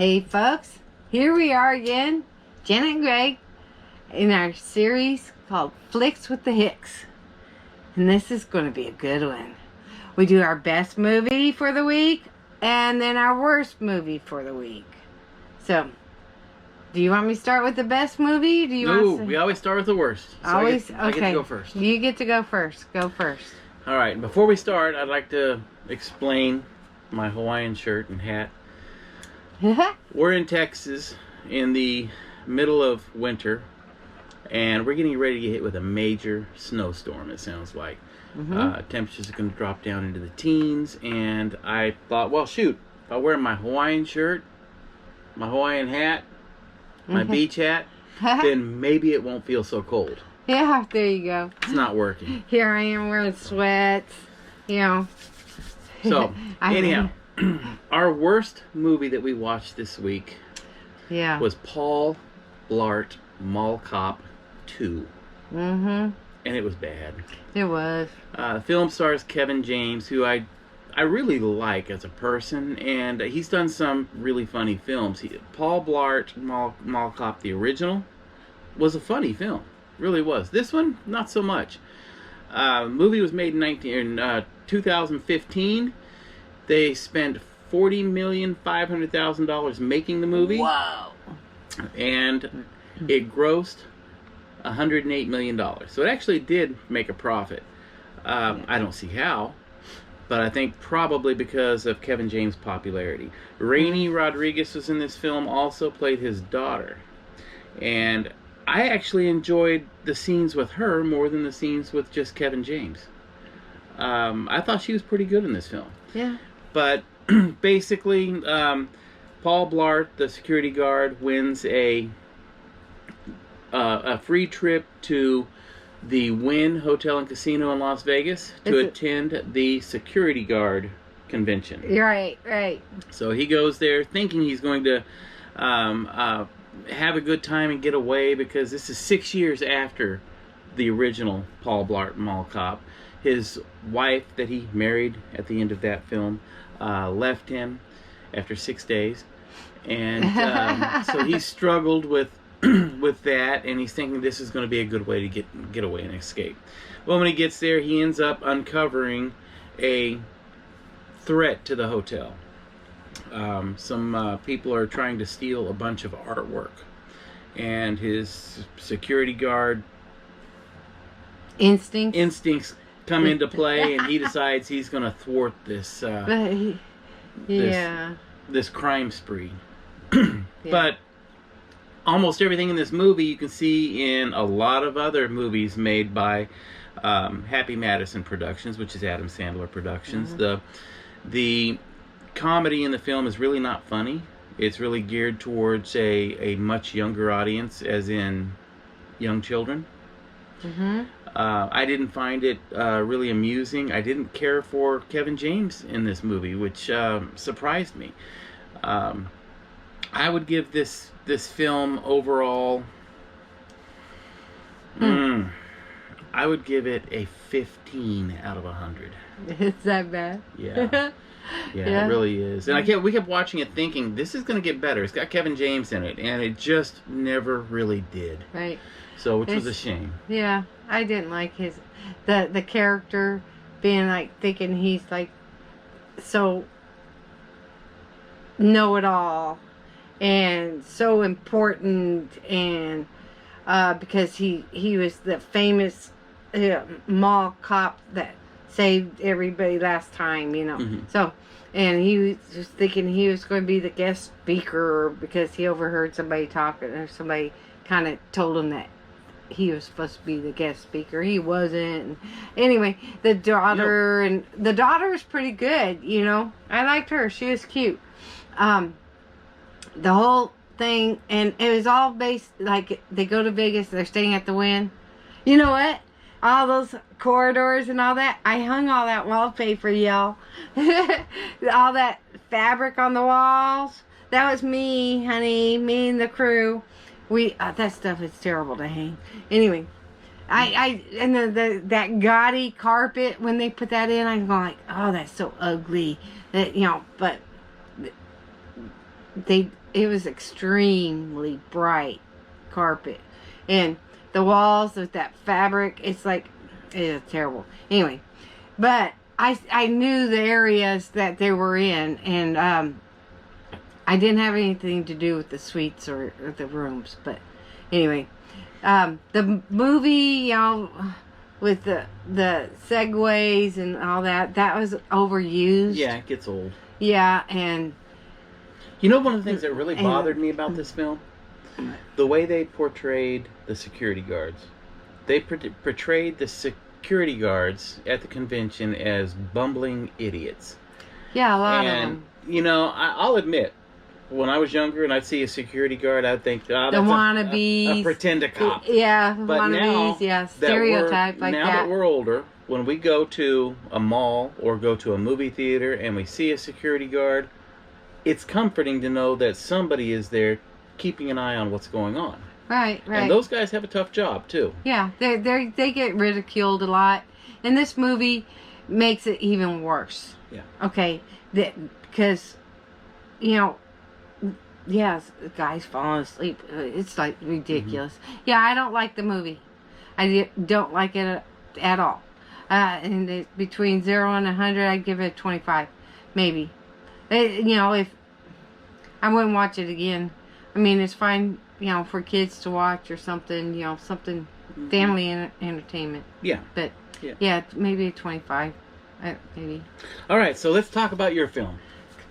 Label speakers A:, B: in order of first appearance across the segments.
A: Hey folks, here we are again, Janet and Greg, in our series called Flix with the Hicks. And this is going to be a good one. We do our best movie for the week, and then our worst movie for the week. So, do you want me to start with the best movie?
B: We always start with the worst. So
A: Always?
B: I get to go first.
A: You get to go first. Go first.
B: All right, before we start, I'd like to explain my Hawaiian shirt and hat. We're in Texas in the middle of winter, and we're getting ready to get hit with a major snowstorm, it sounds like. Temperatures are going to drop down into the teens, and I thought, well, shoot, if I wear my Hawaiian shirt, my Hawaiian hat, my beach hat, then maybe it won't feel so cold.
A: Yeah, there you go.
B: It's not working.
A: Here I am wearing sweats, you know.
B: So, anyhow. Our worst movie that we watched this week was Blart Mall Cop 2. And it was bad.
A: It was.
B: The film stars Kevin James, who I really like as a person, and he's done some really funny films. Paul Blart Mall Cop, the original, was a funny film. Really was. This one, not so much. The movie was made in 2015. They spent $40,500,000 making the movie.
A: Wow.
B: And it grossed $108 million. So it actually did make a profit. I don't see how, but I think probably because of Kevin James' popularity. Rainey Rodriguez was in this film, also played his daughter. And I actually enjoyed the scenes with her more than the scenes with just Kevin James. I thought she was pretty good in this film.
A: Yeah.
B: But basically, Paul Blart, the security guard, wins a free trip to the Wynn Hotel and Casino in Las Vegas to attend the security guard convention.
A: Right.
B: So he goes there thinking he's going to have a good time and get away, because this is 6 years after the original Paul Blart Mall Cop. His wife that he married at the end of that film left him after 6 days, and so he struggled with that, and he's thinking this is going to be a good way to get away and escape. Well, when he gets there, he ends up uncovering a threat to the hotel. Some people are trying to steal a bunch of artwork, and his security guard instincts come into play, and he decides he's going to thwart this this crime spree. But almost everything in this movie you can see in a lot of other movies made by Happy Madison Productions, which is Adam Sandler Productions. The comedy in the film is really not funny. It's really geared towards a much younger audience, as in young children. I didn't find it really amusing. I didn't care for Kevin James in this movie, which surprised me. I would give this film overall, I would give it a 15 out of 100.
A: It's that bad?
B: Yeah. Yeah, it really is. And we kept watching it thinking, this is going to get better. It's got Kevin James in it, and it just never really did.
A: Right.
B: So, which was a shame.
A: Yeah, I didn't like the character being like, thinking he's like so know-it-all and so important, and because he was the famous mall cop that saved everybody last time, you know. So, and he was just thinking he was going to be the guest speaker because he overheard somebody talking, or somebody kind of told him that he was supposed to be the guest speaker. He wasn't. And anyway, the daughter and the daughter is pretty good, you know. I liked her. She was cute. The whole thing, and it was all based, like, they go to Vegas, they're staying at the Wynn. You know what? All those corridors and all that, I hung all that wallpaper, y'all. All that fabric on the walls. That was me, honey. Me and the crew. That stuff is terrible to hang. Anyway, and that gaudy carpet, when they put that in, I'm going like, oh, that's so ugly. That, you know, but it was extremely bright carpet, and the walls with that fabric, it's like, it's terrible. Anyway, but I knew the areas that they were in, and I didn't have anything to do with the suites or the rooms. But anyway, the movie, you know, with the segues and all that, that was overused.
B: Yeah, it gets old.
A: Yeah, and
B: you know, one of the things that really bothered me about this film, the way they portrayed the security guards. They portrayed the security guards at the convention as bumbling idiots.
A: Yeah, a lot of
B: And
A: them.
B: you know, I'll admit, when I was younger and I'd see a security guard, I'd think, oh,
A: The
B: that's
A: wannabes.
B: a pretend cop.
A: Yeah,
B: But
A: wannabes,
B: now
A: yeah,
B: that
A: stereotype like
B: now
A: that.
B: that we're older, when we go to a mall or go to a movie theater and we see a security guard, it's comforting to know that somebody is there keeping an eye on what's going on.
A: Right.
B: And those guys have a tough job too.
A: Yeah, they get ridiculed a lot, and this movie makes it even worse.
B: Yeah.
A: Okay, because, you know, yes, the guy's falling asleep. It's like ridiculous. Yeah, I don't like the movie. Don't like it at all. And between 0 and 100, I'd give it a 25, maybe. You know, if I wouldn't watch it again. I mean, it's fine, you know, for kids to watch or something, you know, something family entertainment.
B: Yeah.
A: But yeah, maybe a 25, maybe.
B: All right, so let's talk about your film.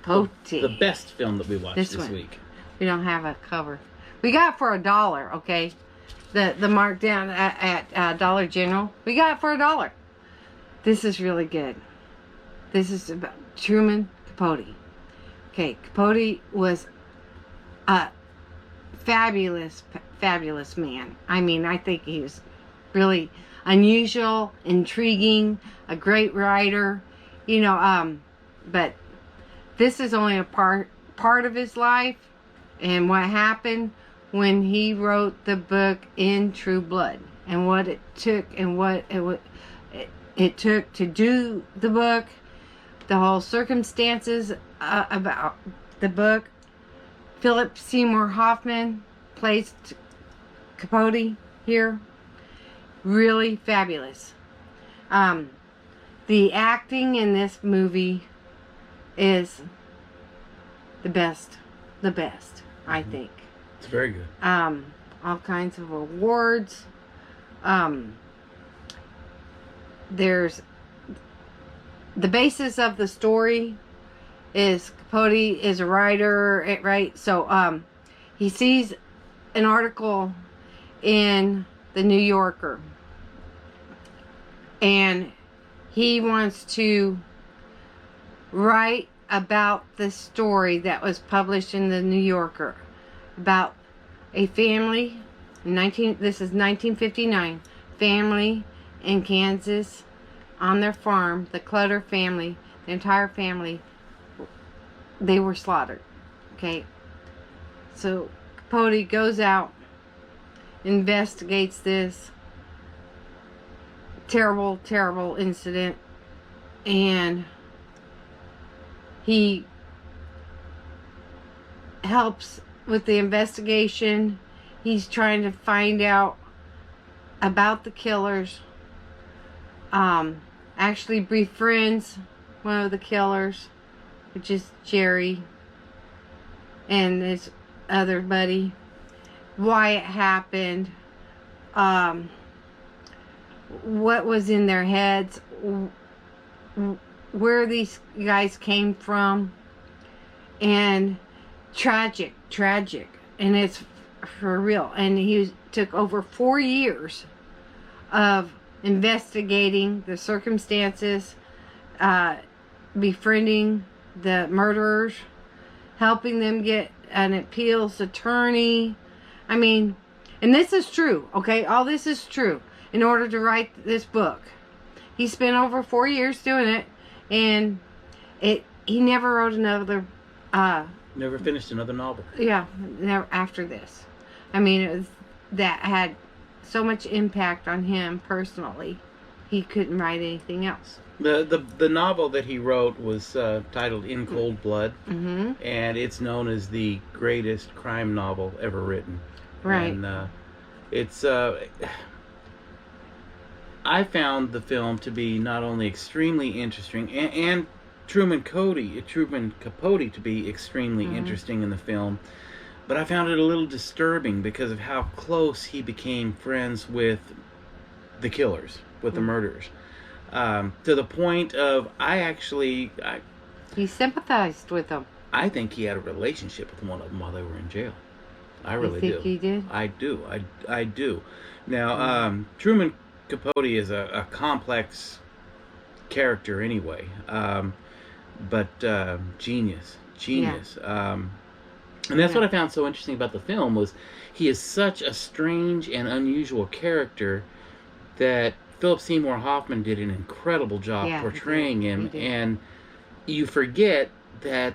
A: Capote.
B: The best film that we watched this
A: one.
B: week.
A: We don't have a cover. We got it for $1, okay? The markdown at Dollar General. We got it for $1. This is really good. This is about Truman Capote. Okay, Capote was a fabulous man. I mean, I think he was really unusual, intriguing, a great writer, you know, but this is only a part of his life and what happened when he wrote the book In True Blood, and what it took and what it took to do the book, the whole circumstances about the book. Phillip Seymour Hoffman plays Capote here. Really fabulous. The acting in this movie is the best, I think.
B: It's very good.
A: All kinds of awards. There's the basis of the story is Capote is a writer, right? So he sees an article in the New Yorker, and he wants to write about the story that was published in the New Yorker about a family. This is 1959. Family in Kansas on their farm, the Clutter family, the entire family, they were slaughtered. Okay, so Capote goes out, investigates this terrible incident, and he helps with the investigation. He's trying to find out about the killers. Actually befriends one of the killers, which is Jerry, and his other buddy. Why it happened, what was in their heads, where these guys came from, and tragic, and it's for real. And he took over 4 years of investigating the circumstances, befriending the murderers, helping them get an appeals attorney. I mean, and this is true, okay? All this is true. In order to write this book, he spent over 4 years doing it, and he never wrote another.
B: Never finished another novel.
A: Yeah, never after this. I mean, that had so much impact on him personally. he couldn't write anything else.
B: The novel that he wrote was titled In Cold Blood,
A: Mm-hmm.
B: and it's known as the greatest crime novel ever written.
A: Right.
B: And it's I found the film to be not only extremely interesting and Truman Capote to be extremely interesting in the film, but I found it a little disturbing because of how close he became friends with the killers, with the murderers. To the point of
A: He sympathized with them.
B: I think he had a relationship with one of them while they were in jail. I really do.
A: You think he did?
B: I do. I do. Now, Truman Capote is a complex character anyway, but genius. And that's what I found so interesting about the film was he is such a strange and unusual character that Phillip Seymour Hoffman did an incredible job portraying him, and you forget that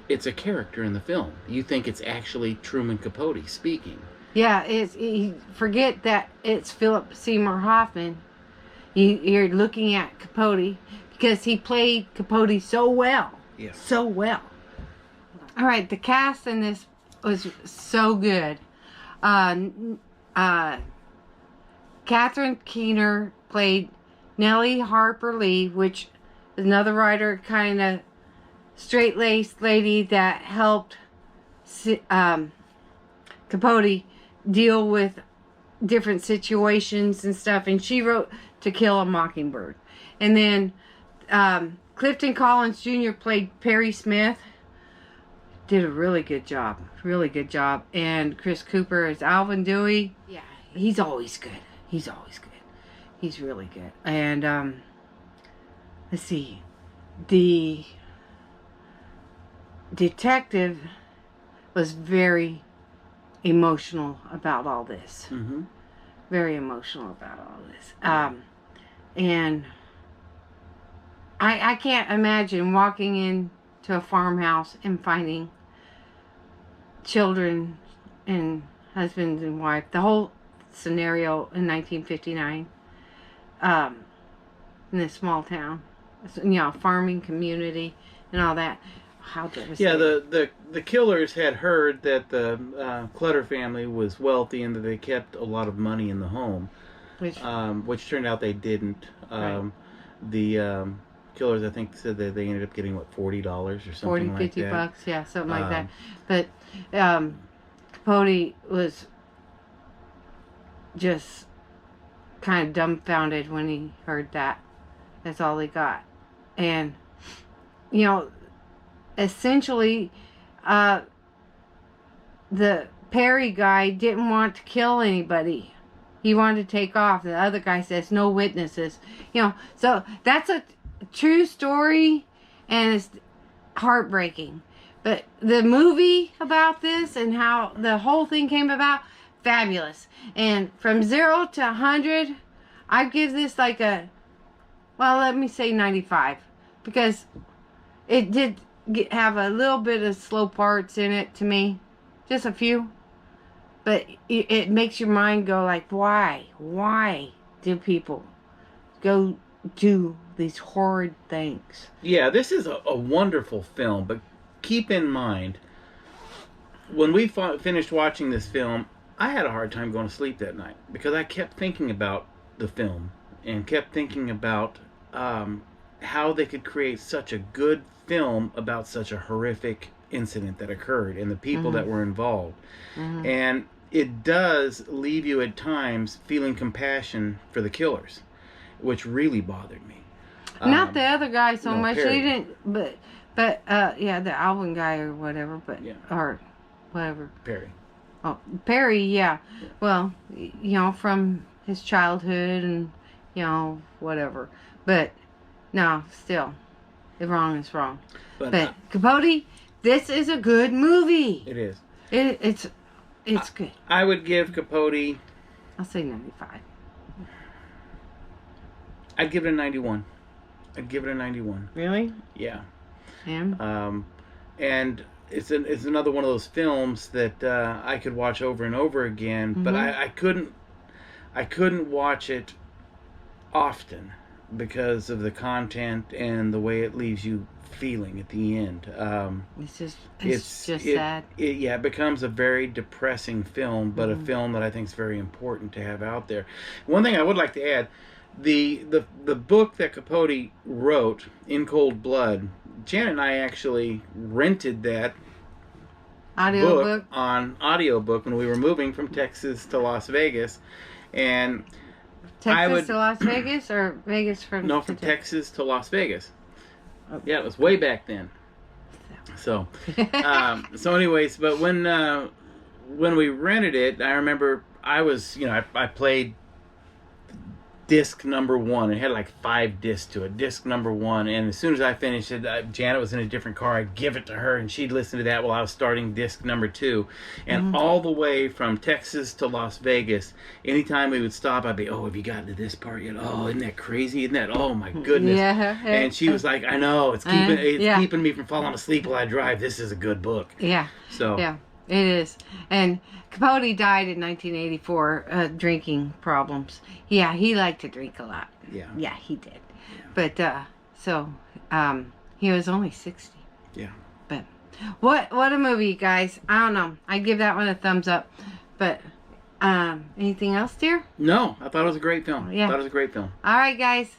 B: it's a character in the film. You think it's actually Truman Capote speaking.
A: Yeah, you forget that it's Phillip Seymour Hoffman. You're looking at Capote because he played Capote so well.
B: Yeah.
A: So well. All right, the cast in this was so good. Catherine Keener played Nellie Harper Lee, which is another writer, kind of straight-laced lady that helped Capote deal with different situations and stuff. And she wrote To Kill a Mockingbird. And then Clifton Collins Jr. played Perry Smith. Did a really good job. Really good job. And Chris Cooper is Alvin Dewey. Yeah, he's always good. He's always good. He's really good. And let's see. The detective was very emotional about all this.
B: Mm-hmm.
A: Very emotional about all this. And I can't imagine walking into a farmhouse and finding children and husbands and wife. The whole scenario in 1959 in this small town. Farming community and all that. How devastating.
B: Yeah, the killers had heard that the Clutter family was wealthy and that they kept a lot of money in the home, which turned out they didn't.
A: Right.
B: The killers, I think, said that they ended up getting, what, $40 or something like that.
A: $50, yeah, something like that. But Capote was just kind of dumbfounded when he heard that. That's all he got. And, essentially, the Perry guy didn't want to kill anybody. He wanted to take off. The other guy says, no witnesses. So that's a true story, and it's heartbreaking. But the movie about this and how the whole thing came about, fabulous. And from 0 to 100, I'd give this like let me say 95. Because it did have a little bit of slow parts in it to me. Just a few. But it makes your mind go like, why? Why do people go do these horrid things?
B: Yeah, this is a wonderful film, but keep in mind, when we finished watching this film, I had a hard time going to sleep that night because I kept thinking about the film and kept thinking about how they could create such a good film about such a horrific incident that occurred and the people that were involved. And it does leave you at times feeling compassion for the killers, which really bothered me.
A: Not the other guy so much.
B: Perry.
A: They didn't, but the Alvin guy or whatever, or whatever.
B: Perry.
A: Oh, Perry, yeah. Well, from his childhood and, whatever. But, no, still, wrong is wrong. But Capote, this is a good movie.
B: It is.
A: It's good.
B: I would give Capote...
A: I'll say 95.
B: I'd give it a 91.
A: Really?
B: Yeah.
A: Him?
B: And it's another one of those films that I could watch over and over again, but I couldn't watch it often because of the content and the way it leaves you feeling at the end.
A: It's just sad.
B: It becomes a very depressing film, but a film that I think is very important to have out there. One thing I would like to add, the book that Capote wrote, In Cold Blood, Janet and I actually rented that book on audiobook when we were moving from Texas to Las Vegas. And
A: Texas to Las Vegas, or Vegas from...
B: No, from Texas to Las Vegas. Okay. Yeah, it was way back then. So, anyways, but when we rented it, I remember I was, I played disc number 1. It had like 5 discs to it. Disc number 1, and as soon as I finished it, Janet was in a different car. I'd give it to her, and she'd listen to that while I was starting disc number 2. And all the way from Texas to Las Vegas, anytime we would stop, I'd be, "Oh, have you gotten to this part yet? Oh, isn't that crazy? Isn't that? Oh my goodness!" Yeah. And she was like, "I know, it's keeping me from falling asleep while I drive. This is a good book." Yeah. So. Yeah.
A: It is. And Capote died in 1984, drinking problems. Yeah, he liked to drink a lot.
B: Yeah.
A: Yeah, he did. Yeah. But, he was only 60.
B: Yeah.
A: But, what a movie, guys. I don't know. I give that one a thumbs up. But, anything else, dear?
B: No, I thought it was a great film.
A: Yeah.
B: I thought it was a great film.
A: All right, guys.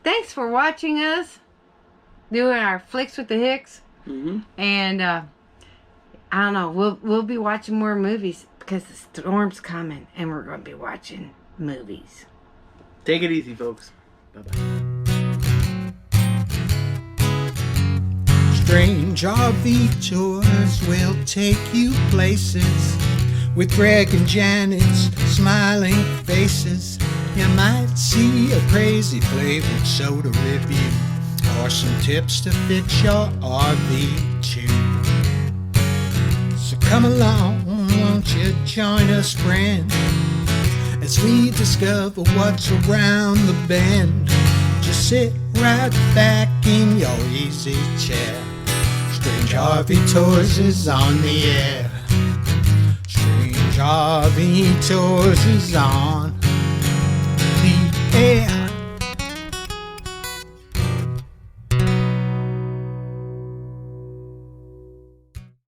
A: Thanks for watching us. Doing our Flix with the Hicks. And, I don't know. We'll be watching more movies because the storm's coming, and we're going to be watching movies.
B: Take it easy, folks. Bye-bye.
C: Strange RV tours will take you places with Greg and Janet's smiling faces. You might see a crazy flavored soda review or some tips to fix your RV too. So come along, won't you join us, friend, as we discover what's around the bend. Just sit right back in your easy chair. Strange RV Tours is on the air. Strange RV Tours is on the air.